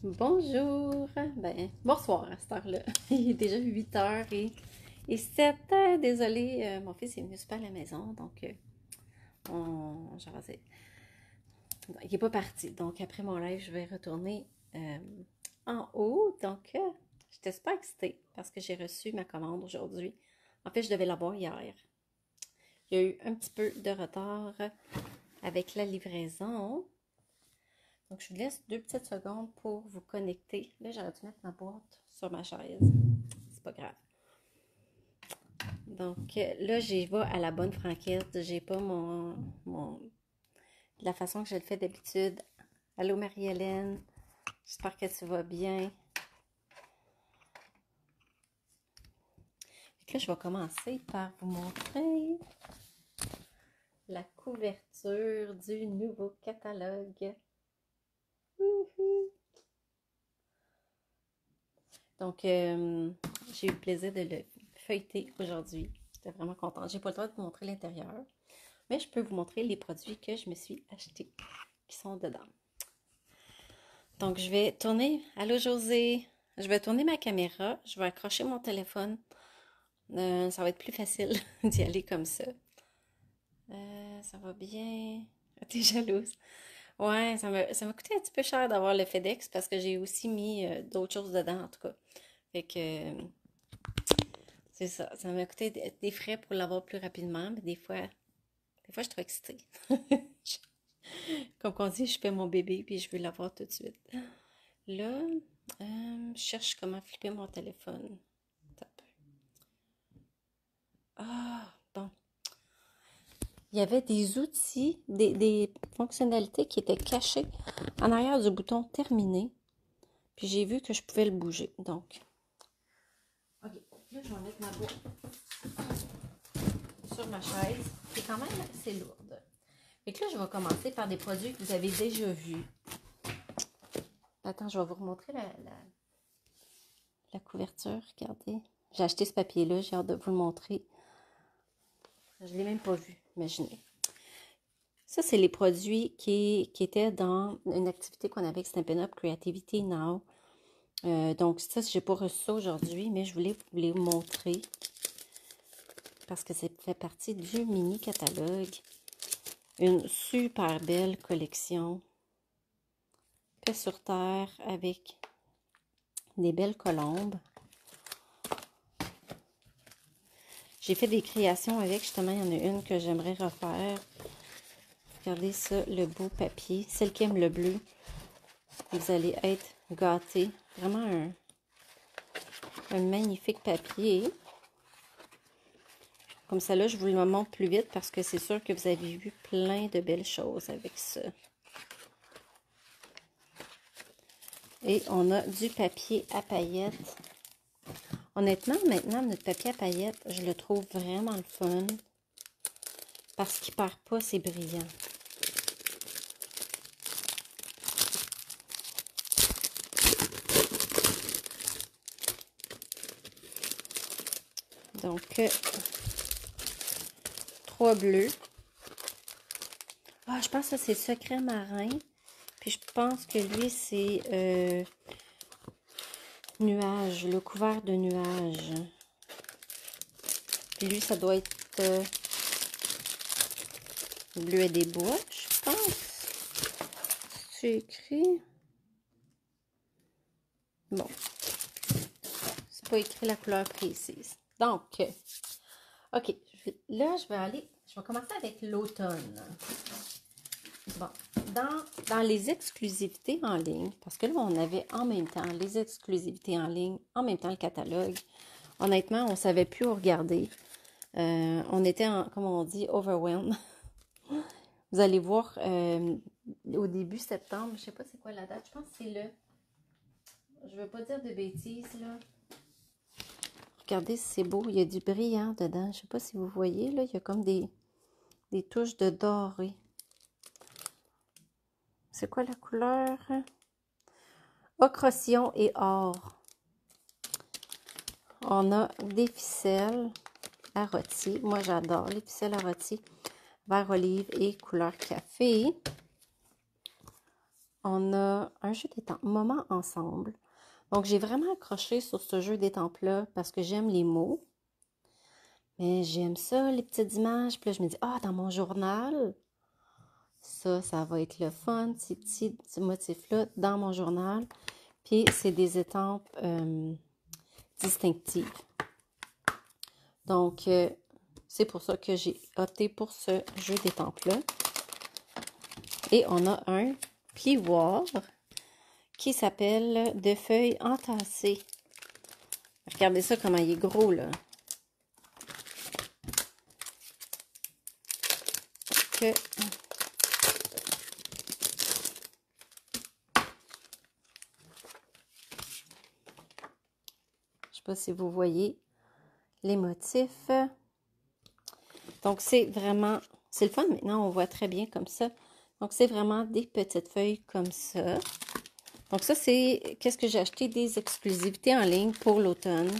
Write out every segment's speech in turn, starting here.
Bonjour, bonsoir à cette heure-là. Il est déjà 8 heures et 7 Désolée, mon fils est venu super à la maison, donc jasait. Il n'est pas parti. Donc après mon live, je vais retourner en haut. Donc j'étais super excitée parce que j'ai reçu ma commande aujourd'hui. En fait, je devais l'avoir hier. Il y a eu un petit peu de retard avec la livraison. Donc, je vous laisse 2 petites secondes pour vous connecter. Là, j'aurais dû mettre ma boîte sur ma chaise. C'est pas grave. Donc, là, j'y vais à la bonne franquette. J'ai pas la façon que je le fais d'habitude. Allô, Marie-Hélène. J'espère que tu vas bien. Et là, je vais commencer par vous montrer la couverture du nouveau catalogue. Donc, j'ai eu le plaisir de le feuilleter aujourd'hui. J'étais vraiment contente. J'ai pas le droit de vous montrer l'intérieur, mais je peux vous montrer les produits que je me suis achetés, qui sont dedans. Donc, je vais tourner. Allô, José. Je vais tourner ma caméra. Je vais accrocher mon téléphone. Ça va être plus facile d'y aller comme ça. Ça va bien. T'es jalouse? Ouais, ça m'a coûté un petit peu cher d'avoir le FedEx parce que j'ai aussi mis d'autres choses dedans, en tout cas. Fait que c'est ça. Ça m'a coûté des frais pour l'avoir plus rapidement, mais des fois, je suis trop excitée. Comme on dit, je fais mon bébé puis je veux l'avoir tout de suite. Là, je cherche comment flipper mon téléphone. Ah, bon. Il y avait des outils, des fonctionnalités qui étaient cachées en arrière du bouton terminer. Puis j'ai vu que je pouvais le bouger. Donc, ok. Là, je vais mettre ma boîte sur ma chaise, qui est quand même assez lourde. Et que là, je vais commencer par des produits que vous avez déjà vus. Attends, je vais vous remontrer la couverture. Regardez. J'ai acheté ce papier-là, j'ai hâte de vous le montrer. Je ne l'ai même pas vu, imaginez. Ça, c'est les produits qui étaient dans une activité qu'on avait avec Stampin' Up! Creativity Now. Donc, ça, je n'ai pas reçu ça aujourd'hui, mais je voulais vous les montrer parce que ça fait partie du mini-catalogue. Une super belle collection. Paix sur terre avec des belles colombes. J'ai fait des créations avec, justement, il y en a une que j'aimerais refaire. Regardez ça, le beau papier. Celle qui aime le bleu, vous allez être gâtés. Vraiment un magnifique papier. Comme ça, là, je vous le montre plus vite parce que c'est sûr que vous avez vu plein de belles choses avec ça. Et on a du papier à paillettes. Honnêtement, maintenant, notre papier à paillettes, je le trouve vraiment le fun parce qu'il ne perd pas ses brillants. Donc, 3 bleus. Ah, je pense que c'est secret marin. Puis je pense que lui, c'est nuage, le couvert de nuages. Puis lui, ça doit être bleu et des bois, je pense. C'est écrit. Bon. C'est pas écrit la couleur précise. Donc, ok. Là, je vais commencer avec l'automne. Bon. Dans les exclusivités en ligne, parce que là, on avait en même temps les exclusivités en ligne, en même temps le catalogue. Honnêtement, on ne savait plus où regarder. On était, comme on dit, overwhelmed. Vous allez voir au début septembre, je ne sais pas c'est quoi la date, je pense que c'est je ne veux pas dire de bêtises, là. Regardez, c'est beau, il y a du brillant dedans. Je ne sais pas si vous voyez, là, il y a comme des touches de doré. C'est quoi la couleur? Ocre-cyon et or. On a des ficelles à rôti. Moi, j'adore les ficelles à rôti. Vert olive et couleur café. on a un jeu d'étampes, Moment ensemble. Donc, j'ai vraiment accroché sur ce jeu d'étampes-là parce que j'aime les mots. Mais j'aime ça, les petites images. Puis là, je me dis, ah, dans mon journal, ça va être le fun, ces petits motifs-là dans mon journal. Puis, c'est des étampes distinctives. Donc, c'est pour ça que j'ai opté pour ce jeu d'étampes-là. Et on a un plioir qui s'appelle De feuilles entassées. Regardez ça, comment il est gros, là. Que... Je sais pas si vous voyez les motifs. Donc, c'est vraiment... C'est le fun, maintenant, on voit très bien comme ça. Donc, c'est vraiment des petites feuilles comme ça. Donc, ça, c'est... Qu'est-ce que j'ai acheté? Des exclusivités en ligne pour l'automne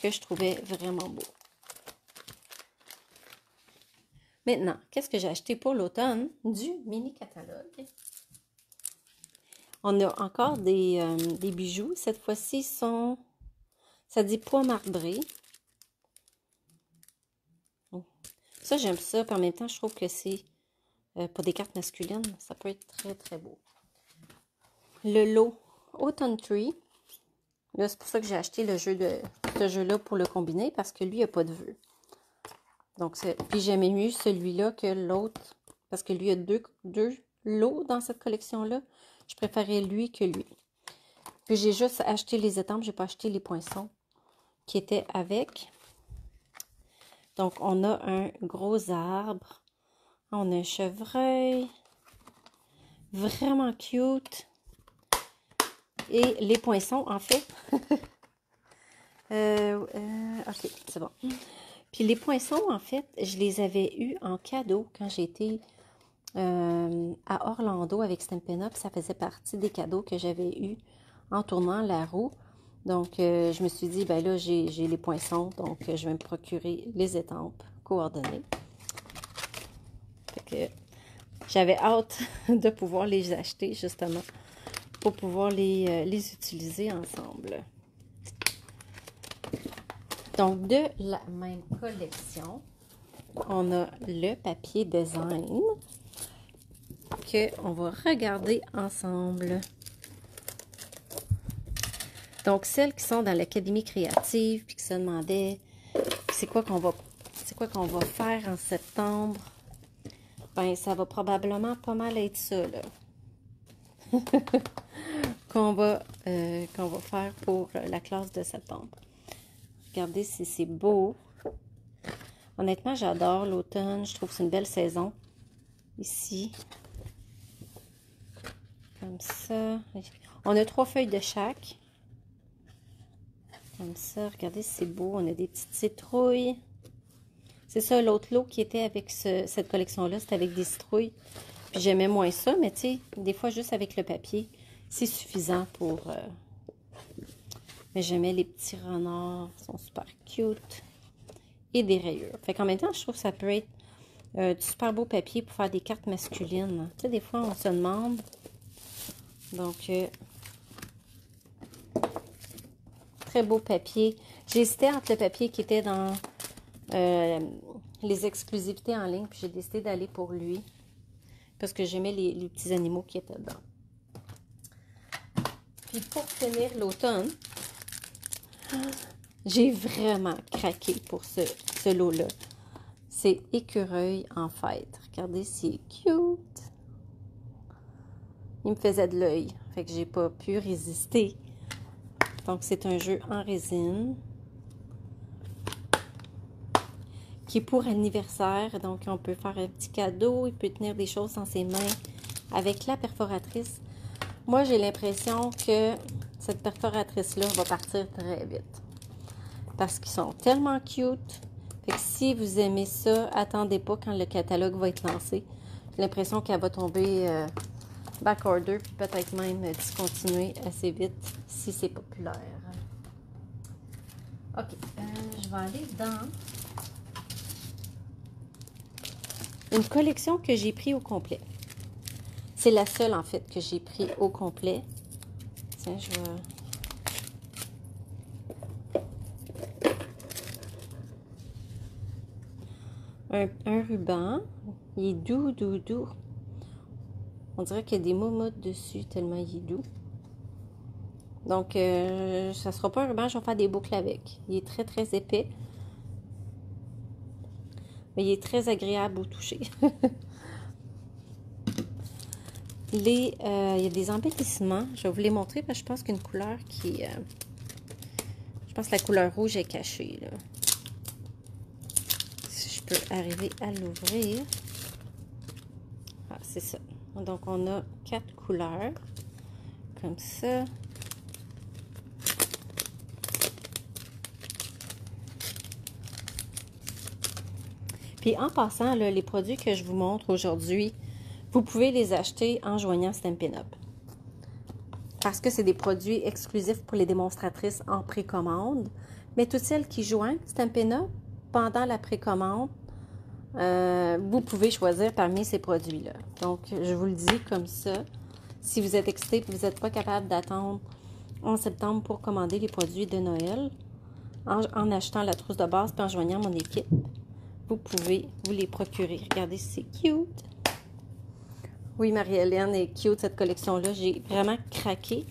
que je trouvais vraiment beau. Maintenant, qu'est-ce que j'ai acheté pour l'automne? Du mini-catalogue. On a encore des bijoux. Cette fois-ci, sont... Ça dit pois marbré. Ça, j'aime ça. Puis en même temps, je trouve que c'est pour des cartes masculines. Ça peut être très, très beau. Le lot Autumn Tree. Là, c'est pour ça que j'ai acheté ce jeu-là pour le combiner parce que lui, il n'a pas de vœux. Donc, puis j'aimais mieux celui-là que l'autre parce que lui, il y a deux lots dans cette collection-là. Je préférais lui que lui. Puis j'ai juste acheté les étampes. Je n'ai pas acheté les poinçons qui étaient avec. Donc, on a un gros arbre. On a un chevreuil. Vraiment cute. Et les poinçons, en fait. OK, c'est bon. Puis les poinçons, en fait, je les avais eus en cadeau quand j'étais à Orlando avec Stampin' Up. Ça faisait partie des cadeaux que j'avais eus en tournant la roue. Donc, je me suis dit, ben là, j'ai les poinçons, donc je vais me procurer les étampes coordonnées. Fait que j'avais hâte de pouvoir les acheter, justement, pour pouvoir les utiliser ensemble. Donc, de la même collection, on a le papier design qu'on va regarder ensemble. Donc, celles qui sont dans l'Académie créative puis qui se demandaient c'est quoi qu'on va faire en septembre, ben ça va probablement pas mal être ça, là. qu'on va faire pour la classe de septembre. Regardez si c'est beau. Honnêtement, j'adore l'automne. Je trouve que c'est une belle saison. Ici. Comme ça. On a 3 feuilles de chaque. Comme ça. Regardez si c'est beau. On a des petites citrouilles. C'est ça, l'autre lot qui était avec cette collection-là, c'était avec des citrouilles. Puis j'aimais moins ça, mais tu sais, des fois, juste avec le papier, c'est suffisant pour... Mais j'aimais les petits renards. Ils sont super cute. Et des rayures. Fait qu'en même temps, je trouve que ça peut être du super beau papier pour faire des cartes masculines. Tu sais, des fois, on se demande. Donc, très beau papier. J'ai hésité entre le papier qui était dans les exclusivités en ligne, puis j'ai décidé d'aller pour lui. Parce que j'aimais les petits animaux qui étaient dedans. Puis pour finir l'automne, j'ai vraiment craqué pour ce lot-là. C'est écureuil en fête. Regardez, c'est cute. Il me faisait de l'œil. Fait que j'ai pas pu résister. Donc, c'est un jeu en résine. Qui est pour anniversaire. Donc, on peut faire un petit cadeau. Il peut tenir des choses dans ses mains avec la perforatrice. Moi, j'ai l'impression que cette perforatrice-là va partir très vite. Parce qu'ils sont tellement cute. Fait que si vous aimez ça, attendez pas quand le catalogue va être lancé. J'ai l'impression qu'elle va tomber back order, puis peut-être même discontinuer assez vite si c'est populaire. OK, je vais aller dans une collection que j'ai pris au complet. C'est la seule, en fait, que j'ai pris au complet. Tiens, je vais... Un ruban. Il est doux, doux, doux. On dirait qu'il y a des momottes dessus, tellement il est doux. Donc, ça sera pas un ruban, je vais faire des boucles avec. Il est très, très épais. Mais il est très agréable au toucher. Il y a des embellissements. Je vais vous les montrer parce que je pense qu'une couleur qui... je pense que la couleur rouge est cachée, là. Si je peux arriver à l'ouvrir. Ah, c'est ça. Donc, on a 4 couleurs. Comme ça. Puis, en passant, là, les produits que je vous montre aujourd'hui, vous pouvez les acheter en joignant Stampin' Up. Parce que c'est des produits exclusifs pour les démonstratrices en précommande. Mais toutes celles qui joignent Stampin' Up pendant la précommande, vous pouvez choisir parmi ces produits-là. Donc, je vous le dis comme ça. Si vous êtes excité et que vous n'êtes pas capable d'attendre en septembre pour commander les produits de Noël, en achetant la trousse de base et en joignant mon équipe, vous pouvez vous les procurer. Regardez, c'est cute! Oui, Marie-Hélène est cute, cette collection-là. J'ai vraiment craqué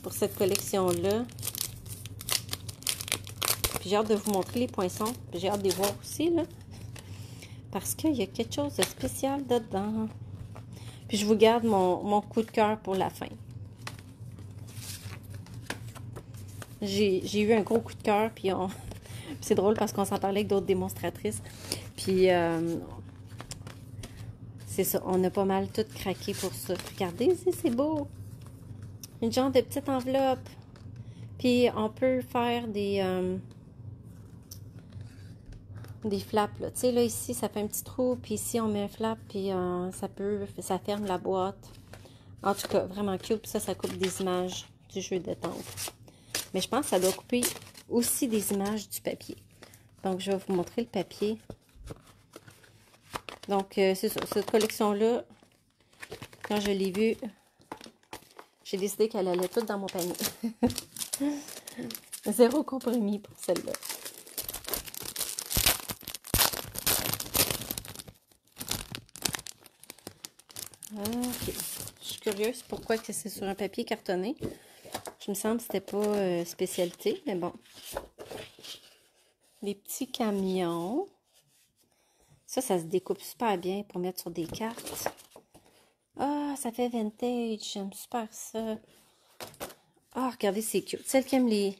pour cette collection-là. Puis j'ai hâte de vous montrer les poinçons. Puis j'ai hâte de les voir aussi, là. Parce qu'il y a quelque chose de spécial dedans. Puis je vous garde mon coup de cœur pour la fin. J'ai eu un gros coup de cœur, puis c'est drôle parce qu'on s'en parlait avec d'autres démonstratrices. Puis c'est ça, on a pas mal tout craqué pour ça. Regardez, c'est beau! Une genre de petite enveloppe. Puis on peut faire des flaps, là. Tu sais, là, ici, ça fait un petit trou, puis ici, on met un flap, puis ça ferme la boîte. En tout cas, vraiment cute. Puis ça coupe des images du jeu de temple. Mais je pense que ça doit couper aussi des images du papier. Donc, je vais vous montrer le papier. Donc, c'est ça. Cette collection-là, quand je l'ai vue, j'ai décidé qu'elle allait toute dans mon panier. Zéro compromis pour celle-là. Ok. Je suis curieuse pourquoi que c'est sur un papier cartonné. Je me semble que c'était pas spécialité, mais bon. Les petits camions. Ça se découpe super bien pour mettre sur des cartes. Ah, ça fait vintage. J'aime super ça. Ah, regardez, c'est cute. Celle qui aime les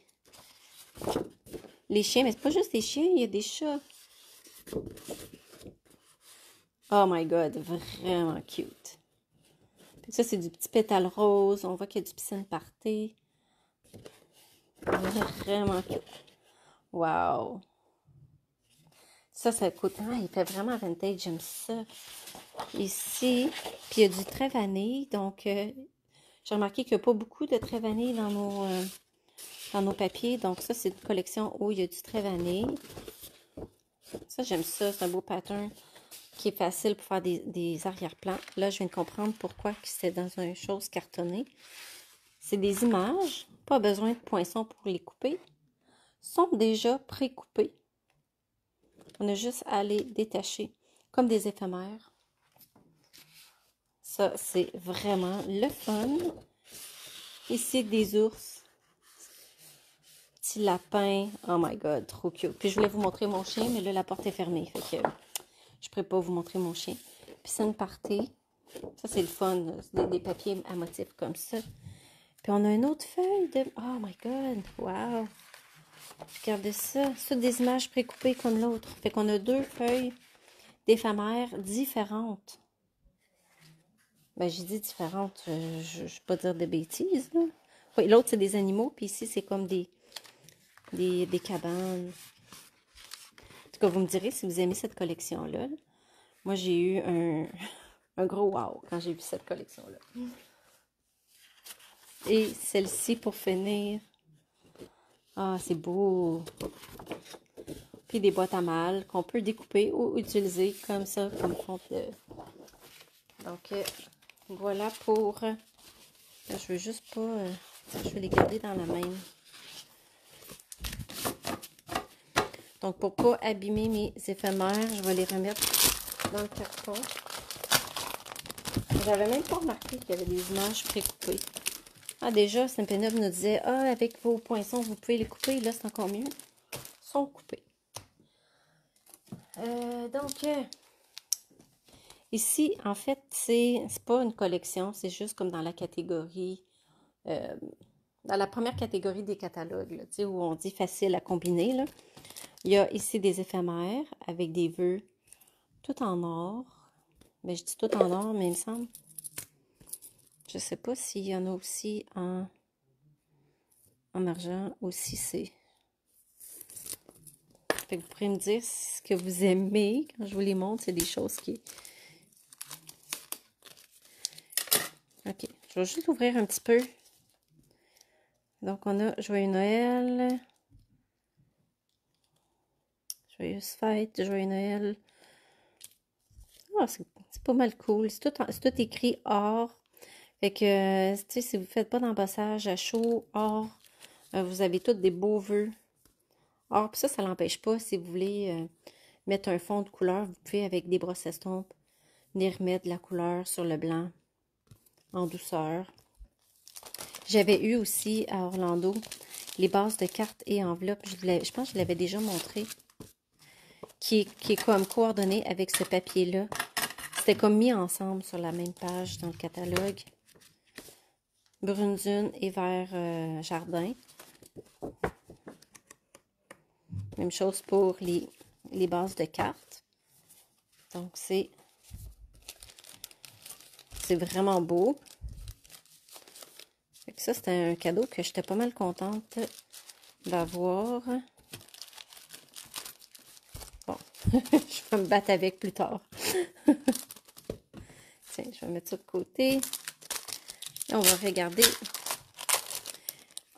chiens, mais c'est pas juste les chiens, il y a des chats. Oh my God, vraiment cute. Puis ça, c'est du petit pétale rose. On voit qu'il y a du piscine party. Vraiment cute. Wow. Ça coûte... Ah, il fait vraiment vintage, j'aime ça. Ici, puis il y a du trait vanille. Donc, j'ai remarqué qu'il n'y a pas beaucoup de trait vanille dans nos papiers. Donc, ça, c'est une collection où il y a du trait vanille. Ça, j'aime ça. C'est un beau pattern qui est facile pour faire des arrière-plans. Là, je viens de comprendre pourquoi c'est dans une chose cartonnée. C'est des images. Pas besoin de poinçons pour les couper. Sont déjà pré-coupés. On a juste à les détacher comme des éphémères. Ça, c'est vraiment le fun. Ici, des ours. Petit lapin. Oh my God, trop cute. Puis je voulais vous montrer mon chien, mais là, la porte est fermée. Fait que je ne pourrais pas vous montrer mon chien. Piscine party. Ça, c'est le fun. Des papiers à motifs comme ça. Puis on a une autre feuille de... Oh my God, wow. Regardez ça. C'est des images précoupées comme l'autre. Fait qu'on a 2 feuilles d'éphémères différentes. Ben, j'ai dit différentes. Je ne vais pas dire de bêtises, là. Oui, l'autre, c'est des animaux. Puis ici, c'est comme des cabanes. En tout cas, vous me direz si vous aimez cette collection-là. Moi, j'ai eu un gros wow quand j'ai vu cette collection-là. Et celle-ci, pour finir. Ah, c'est beau. Puis des boîtes à mal qu'on peut découper ou utiliser comme ça, comme fond de... Donc, voilà pour... là, je veux juste pas... je vais les garder dans la même. Donc, pour pas abîmer mes éphémères, je vais les remettre dans le carton. J'avais même pas remarqué qu'il y avait des images précoupées. Ah, déjà, Stampin' Up! Nous disait, ah, avec vos poinçons, vous pouvez les couper. Là, c'est encore mieux. Ils sont coupés. Donc, ici, en fait, c'est pas une collection. C'est juste comme dans la catégorie, dans la première catégorie des catalogues, là, où on dit facile à combiner. Là. Il y a ici des éphémères avec des vœux tout en or. Ben, je dis tout en or, mais il me semble. Je sais pas s'il y en a aussi en argent ou si c'est. Fait que vous pourrez me dire ce que vous aimez quand je vous les montre. C'est des choses qui... Ok, je vais juste ouvrir un petit peu. Donc, on a Joyeux Noël. Joyeuse fête, Joyeux Noël. Ah, c'est pas mal cool. C'est tout écrit or. Fait que, tu sais, si vous ne faites pas d'embassage à chaud, or, vous avez tous des beaux vœux. Or, puis ça l'empêche pas. Si vous voulez mettre un fond de couleur, vous pouvez, avec des brosses estompes, venir mettre de la couleur sur le blanc en douceur. J'avais eu aussi à Orlando les bases de cartes et enveloppes. Je pense que je l'avais déjà montré. Qui est comme coordonné avec ce papier-là. C'était comme mis ensemble sur la même page dans le catalogue. Brune dune et vert jardin. Même chose pour les bases de cartes. Donc, c'est vraiment beau. Fait que ça, c'était un cadeau que j'étais pas mal contente d'avoir. Bon, je vais me battre avec plus tard. Tiens, je vais mettre ça de côté. Et on va regarder.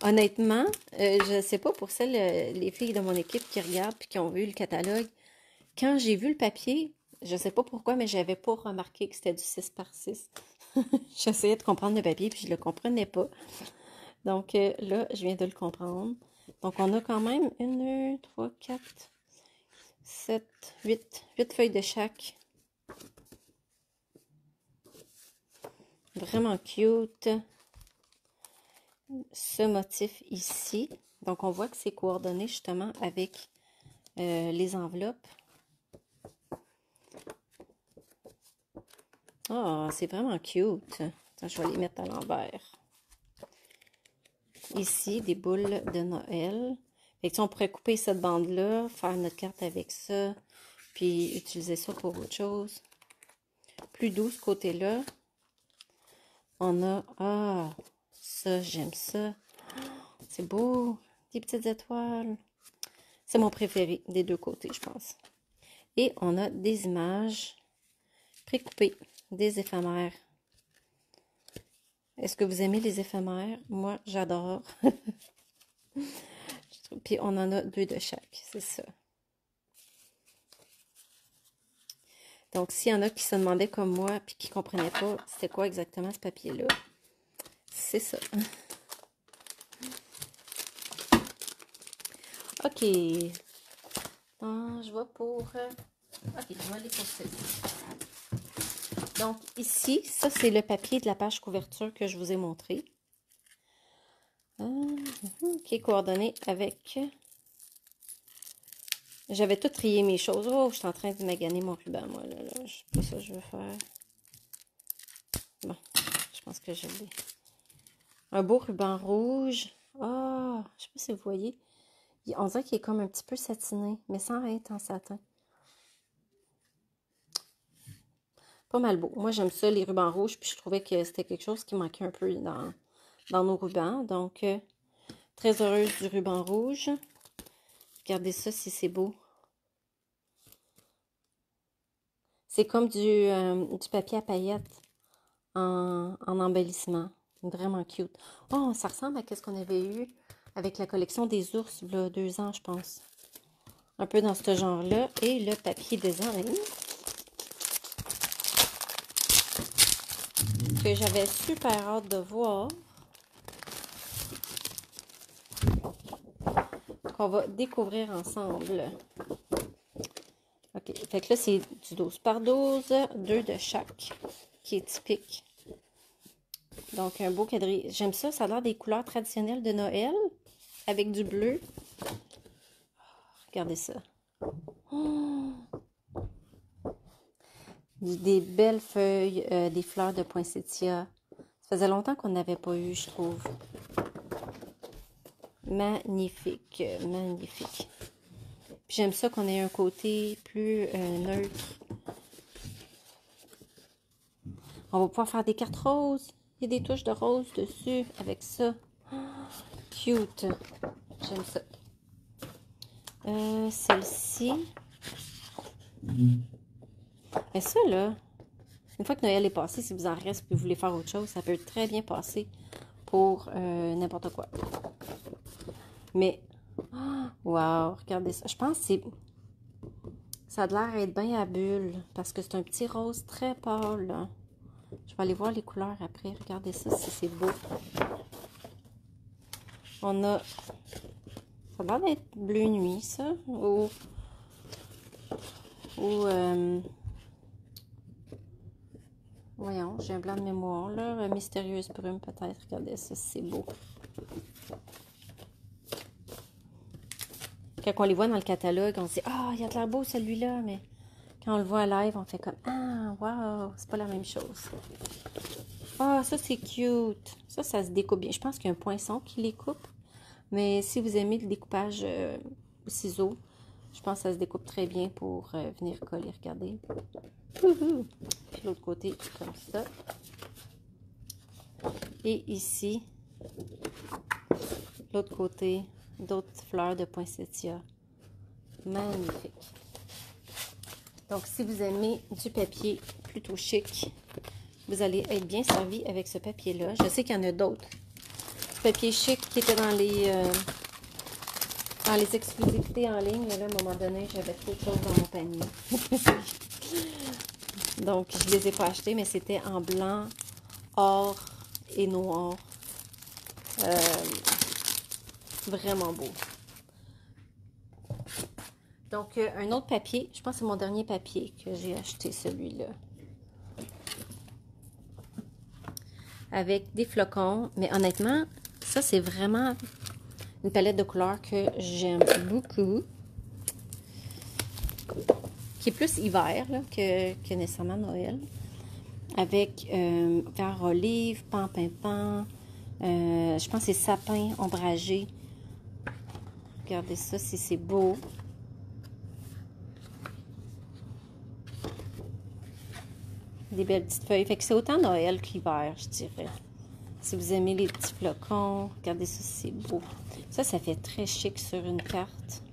Honnêtement, je ne sais pas pour celles, les filles de mon équipe qui regardent et qui ont vu le catalogue. Quand j'ai vu le papier, je ne sais pas pourquoi, mais je n'avais pas remarqué que c'était du 6 par 6. J'essayais de comprendre le papier puis je ne le comprenais pas. Donc là, je viens de le comprendre. Donc on a quand même 1, 2, 3, 4, 7, 8 feuilles de chaque. Vraiment cute. Ce motif ici. Donc, on voit que c'est coordonné justement avec les enveloppes. Ah, c'est vraiment cute. Attends, je vais les mettre à l'envers. Ici, des boules de Noël. Fait que, on pourrait couper cette bande-là, faire notre carte avec ça, puis utiliser ça pour autre chose. Plus doux, ce côté-là. On a... Ah, ça, j'aime ça. C'est beau. Des petites étoiles. C'est mon préféré des deux côtés, je pense. Et on a des images précoupées, des éphémères. Est-ce que vous aimez les éphémères? Moi, j'adore. Puis on en a 2 de chaque, c'est ça. Donc, s'il y en a qui se demandaient comme moi, puis qui ne comprenaient pas c'était quoi exactement ce papier-là, c'est ça. OK. Je vais pour... OK, je vais aller pour celle-ci. Donc, ici, ça, c'est le papier de la page couverture que je vous ai montré. Qui est coordonné avec... J'avais tout trié mes choses. Oh, je suis en train de maganer mon ruban, moi, là. Je sais pas ça que je veux faire. Bon, je pense que je l'ai. Un beau ruban rouge. Ah, je sais pas si vous voyez. On dirait qu'il est comme un petit peu satiné, mais sans être en satin. Pas mal beau. Moi, j'aime ça, les rubans rouges, puis je trouvais que c'était quelque chose qui manquait un peu dans nos rubans. Donc, très heureuse du ruban rouge. Regardez ça si c'est beau. C'est comme du papier à paillettes en embellissement. Vraiment cute. Oh, ça ressemble à ce qu'on avait eu avec la collection des ours, il y a 2 ans, je pense. Un peu dans ce genre-là. Et le papier design. que j'avais super hâte de voir. Qu'on va découvrir ensemble. OK. Fait que là, c'est du 12 par 12, 2 de chaque, qui est typique. Donc, un beau quadrille. J'aime ça. Ça a l'air des couleurs traditionnelles de Noël, avec du bleu. Regardez ça. Oh! Des belles feuilles, des fleurs de poinsettia. Ça faisait longtemps qu'on n'avait pas eu, je trouve. Magnifique, magnifique. J'aime ça qu'on ait un côté plus neutre. On va pouvoir faire des cartes roses. Il y a des touches de rose dessus avec ça. Oh, cute. J'aime ça. Celle-ci. Mais ça, là, une fois que Noël est passé, si vous en reste et vous voulez faire autre chose, ça peut très bien passer pour n'importe quoi. Mais, wow, regardez ça. Je pense que c'est... Ça a l'air d'être bien à bulle parce que c'est un petit rose très pâle, là. Je vais aller voir les couleurs après. Regardez ça, si c'est beau. On a... Ça a l'air d'être bleu nuit, ça. Ou voyons, j'ai un blanc de mémoire, là. Mystérieuse brume, peut-être. Regardez ça, c'est beau. Quand on les voit dans le catalogue, on se dit « Ah, il a l'air beau celui-là », mais quand on le voit live, on fait comme « Ah, wow, c'est pas la même chose. » Ah, ça c'est cute. Ça se découpe bien. Je pense qu'il y a un poinçon qui les coupe. Mais si vous aimez le découpage au ciseau, je pense que ça se découpe très bien pour venir coller. Regardez. Puis l'autre côté, comme ça. Et ici, l'autre côté, d'autres fleurs de poinsettia. Magnifique. Donc, si vous aimez du papier plutôt chic, vous allez être bien servi avec ce papier-là. Je sais qu'il y en a d'autres. Du papier chic qui était dans les exclusivités en ligne. Mais là, à un moment donné, j'avais trop de choses dans mon panier. Donc, je ne les ai pas achetés, mais c'était en blanc, or et noir. Vraiment beau. Donc, un autre papier. Je pense que c'est mon dernier papier que j'ai acheté, celui-là. Avec des flocons. Mais honnêtement, ça, c'est vraiment une palette de couleurs que j'aime beaucoup. Qui est plus hiver là, que nécessairement Noël. Avec vert olive, pan-pimpant. Je pense que c'est sapin ombragé. Regardez ça, si c'est beau. Des belles petites feuilles. Fait que c'est autant Noël qu'hiver, je dirais. Si vous aimez les petits flocons, regardez ça, c'est beau. Ça fait très chic sur une carte.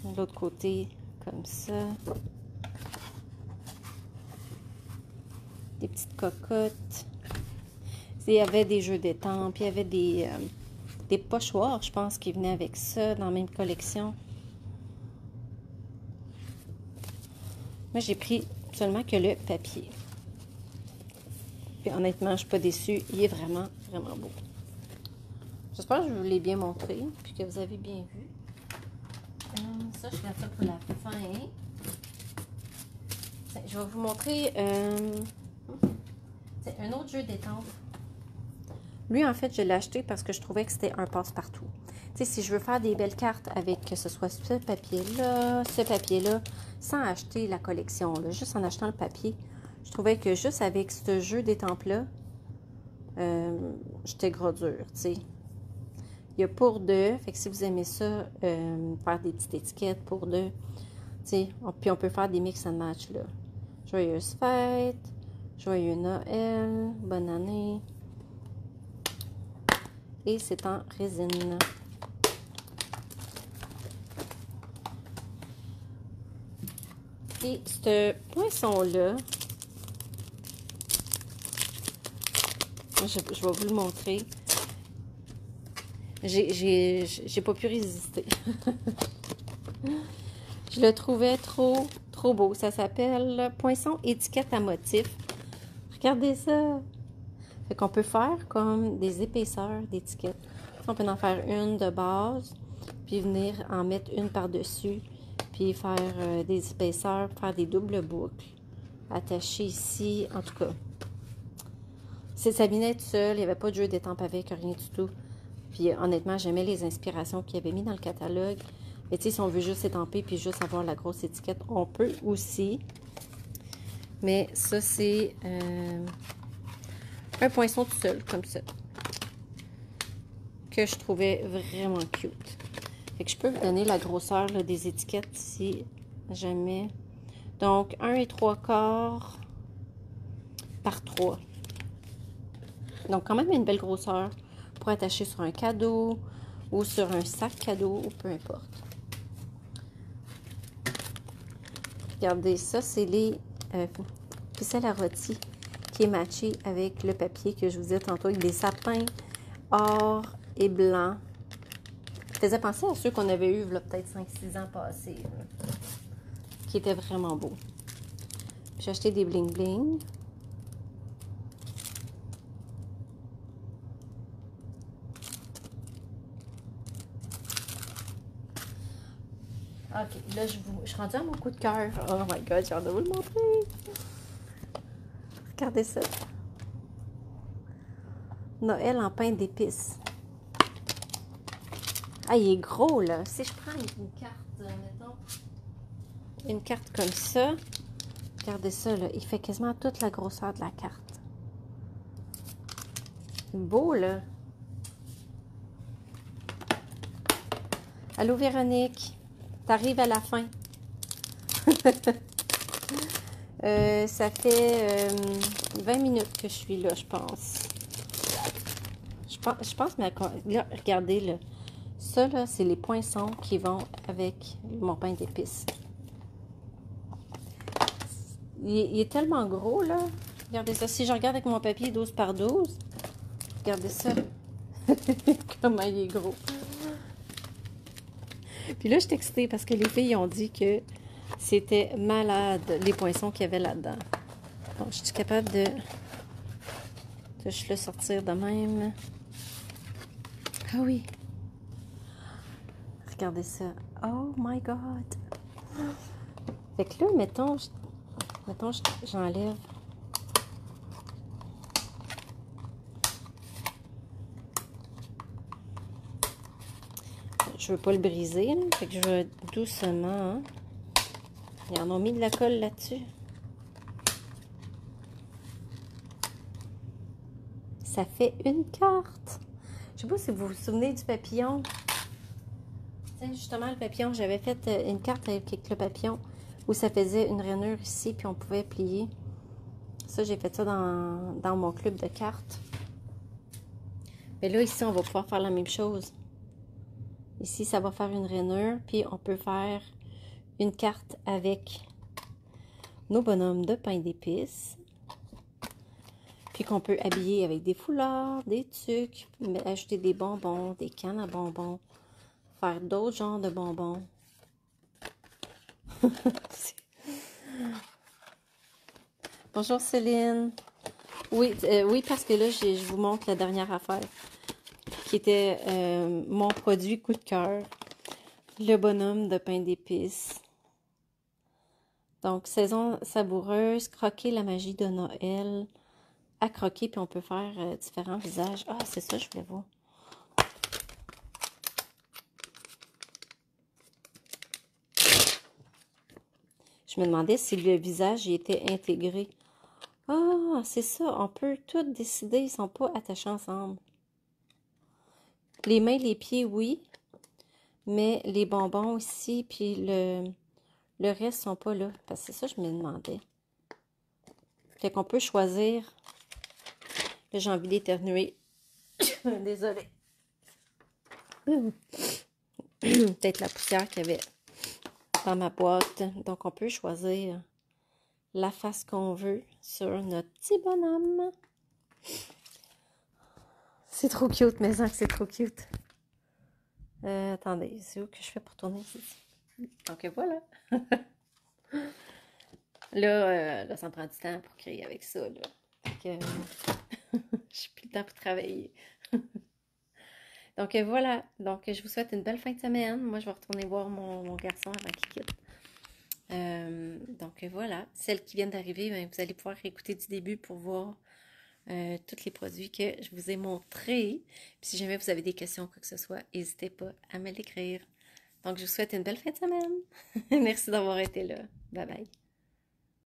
De l'autre côté, comme ça. Des petites cocottes. Il y avait des jeux d'étampes, il y avait des pochoirs, je pense, qui venaient avec ça dans la même collection. Moi, j'ai pris seulement que le papier. Puis honnêtement, je suis pas déçue. Il est vraiment, vraiment beau. J'espère que je vous l'ai bien montré, puis que vous avez bien vu. Ça, je garde ça pour la fin. Je vais vous montrer un autre jeu d'étampes. Lui, en fait, je l'ai acheté parce que je trouvais que c'était un passe-partout. Tu sais, si je veux faire des belles cartes avec que ce soit ce papier-là, sans acheter la collection, là, juste en achetant le papier, je trouvais que juste avec ce jeu d'étampes-là, j'étais gros dur, tu sais. Il y a pour deux, fait que si vous aimez ça, faire des petites étiquettes pour deux, tu sais, puis on peut faire des mix and match, là. Joyeuse fête, joyeux Noël, bonne année. Et c'est en résine. Et ce poinçon-là, je vais vous le montrer. J'ai pas pu résister. Je le trouvais trop beau. Ça s'appelle Poinçon étiquette à motif. Regardez ça! Fait qu'on peut faire comme des épaisseurs d'étiquettes. On peut en faire une de base, puis venir en mettre une par-dessus, puis faire des épaisseurs, faire des doubles boucles, attacher ici, en tout cas. Ça venait tout seul, il n'y avait pas de jeu d'étampes avec, rien du tout. Puis honnêtement, j'aimais les inspirations qu'il avait mis dans le catalogue. Mais tu sais, si on veut juste étamper puis juste avoir la grosse étiquette, on peut aussi. Mais ça, c'est un poinçon tout seul, comme ça. Que je trouvais vraiment cute. Fait que je peux vous donner la grosseur là, des étiquettes si jamais. Donc, 1,75 par 3. Donc, quand même une belle grosseur pour attacher sur un cadeau ou sur un sac cadeau, ou peu importe. Regardez, ça, c'est les ficelles à rôti qui est matché avec le papier que je vous disais tantôt, avec des sapins or et blanc. Ça faisait penser à ceux qu'on avait eu peut-être 5-6 ans passés, là, qui étaient vraiment beaux. J'ai acheté des bling-bling. Ok, là, je suis rendue à mon coup de cœur. Oh my god, j'ai hâte de vous le montrer. Regardez ça. Noël en pain d'épices. Ah, il est gros, là. Si je prends une carte, mettons, une carte comme ça, regardez ça, là. Il fait quasiment toute la grosseur de la carte. Beau, là. Allô, Véronique. T'arrives à la fin. Ça fait 20 minutes que je suis là, je pense. Je pense, mais là, regardez, là. Ça, là, c'est les poinçons qui vont avec mon pain d'épices. Il est tellement gros, là. Regardez ça. Si je regarde avec mon papier 12 par 12, regardez ça. Comment il est gros. Puis là, je suis excitée parce que les filles ont dit que c'était malade, les poinçons qu'il y avait là-dedans. Bon, je suis capable de juste le sortir de même. Ah oui. Regardez ça. Oh my God. Fait que là, mettons j'enlève. Je veux pas le briser, là. Fait que je vais doucement. Hein. Ils en ont mis de la colle là-dessus. Ça fait une carte. Je sais pas si vous vous souvenez du papillon. Tiens, justement, le papillon, j'avais fait une carte avec le papillon où ça faisait une rainure ici, puis on pouvait plier. Ça, j'ai fait ça dans mon club de cartes. Mais là, ici, on va pouvoir faire la même chose. Ici, ça va faire une rainure, puis on peut faire une carte avec nos bonhommes de pain d'épices. Puis qu'on peut habiller avec des foulards, des tucs, ajouter des bonbons, des cannes à bonbons, faire d'autres genres de bonbons. Bonjour Céline. Oui, oui, parce que là, je vous montre la dernière affaire qui était mon produit coup de cœur. Le bonhomme de pain d'épices. Donc, saison savoureuse, croquer la magie de Noël. À croquer, puis on peut faire différents visages. Ah, c'est ça, je voulais voir. Je me demandais si le visage y était intégré. Ah, c'est ça, on peut tout décider, ils ne sont pas attachés ensemble. Les mains, les pieds, oui, mais les bonbons ici, puis le reste sont pas là. Parce que c'est ça, je me demandais. Fait qu'on peut choisir. Là, j'ai envie d'éternuer. Désolée. Peut-être la poussière qu'il y avait dans ma boîte. Donc, on peut choisir la face qu'on veut sur notre petit bonhomme. C'est trop cute, mais que c'est trop cute. Attendez, c'est où que je fais pour tourner ici? Donc, voilà. Là, ça me prend du temps pour créer avec ça, là. que je n'ai plus le temps pour travailler. Donc voilà, donc je vous souhaite une belle fin de semaine. Moi, je vais retourner voir mon garçon avant qu'il quitte. Donc voilà, celles qui viennent d'arriver, ben, vous allez pouvoir écouter du début pour voir tous les produits que je vous ai montrés. Puis si jamais vous avez des questions ou quoi que ce soit, n'hésitez pas à me l'écrire. Donc je vous souhaite une belle fin de semaine. Merci d'avoir été là. Bye bye.